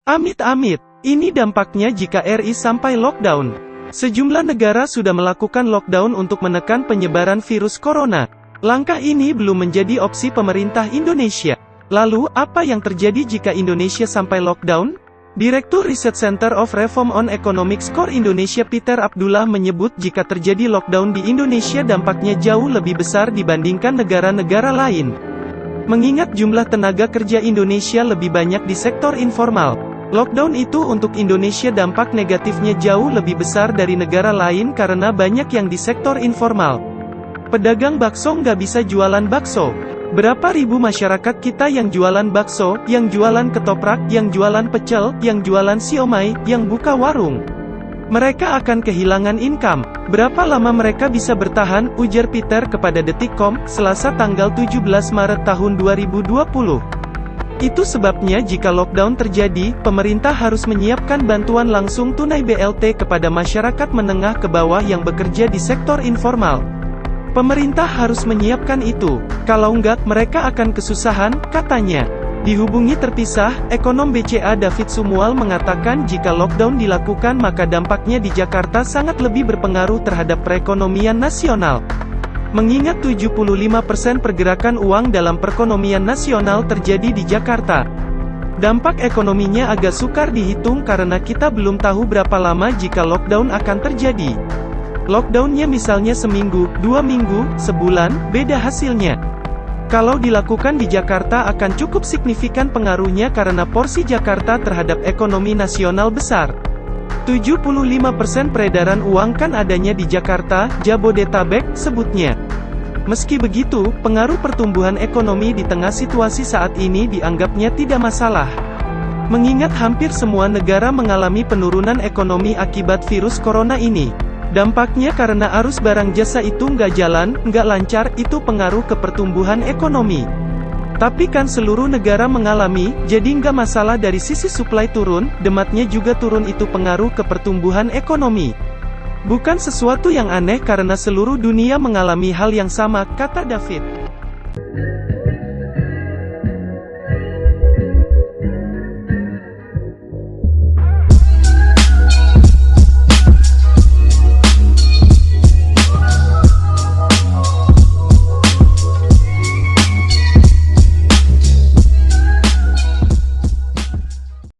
Amit-amit, ini dampaknya jika RI sampai lockdown. Sejumlah negara sudah melakukan lockdown untuk menekan penyebaran virus corona. Langkah ini belum menjadi opsi pemerintah Indonesia. Lalu, apa yang terjadi jika Indonesia sampai lockdown? Direktur Research Center of Reform on Economics Core Indonesia Peter Abdullah menyebut jika terjadi lockdown di Indonesia dampaknya jauh lebih besar dibandingkan negara-negara lain. Mengingat jumlah tenaga kerja Indonesia lebih banyak di sektor informal. Lockdown itu untuk Indonesia dampak negatifnya jauh lebih besar dari negara lain karena banyak yang di sektor informal. Pedagang bakso nggak bisa jualan bakso. Berapa ribu masyarakat kita yang jualan bakso, yang jualan ketoprak, yang jualan pecel, yang jualan siomay, yang buka warung. Mereka akan kehilangan income. Berapa lama mereka bisa bertahan, ujar Peter kepada Detikcom, Selasa tanggal 17 Maret tahun 2020. Itu sebabnya jika lockdown terjadi, pemerintah harus menyiapkan bantuan langsung tunai BLT kepada masyarakat menengah ke bawah yang bekerja di sektor informal. Pemerintah harus menyiapkan itu. Kalau enggak, mereka akan kesusahan, katanya. Dihubungi terpisah, ekonom BCA David Sumual mengatakan jika lockdown dilakukan maka dampaknya di Jakarta sangat lebih berpengaruh terhadap perekonomian nasional. Mengingat 75% pergerakan uang dalam perekonomian nasional terjadi di Jakarta. Dampak ekonominya agak sukar dihitung karena kita belum tahu berapa lama jika lockdown akan terjadi. Lockdownnya misalnya seminggu, 2 minggu, sebulan, beda hasilnya. Kalau dilakukan di Jakarta akan cukup signifikan pengaruhnya karena porsi Jakarta terhadap ekonomi nasional besar. 75% peredaran uang kan adanya di Jakarta, Jabodetabek, sebutnya. Meski begitu, pengaruh pertumbuhan ekonomi di tengah situasi saat ini dianggapnya tidak masalah. Mengingat hampir semua negara mengalami penurunan ekonomi akibat virus corona ini. Dampaknya karena arus barang jasa itu nggak jalan, nggak lancar, itu pengaruh ke pertumbuhan ekonomi. Tapi kan seluruh negara mengalami, jadi nggak masalah dari sisi supply turun, demandnya juga turun itu pengaruh ke pertumbuhan ekonomi. Bukan sesuatu yang aneh karena seluruh dunia mengalami hal yang sama, kata David.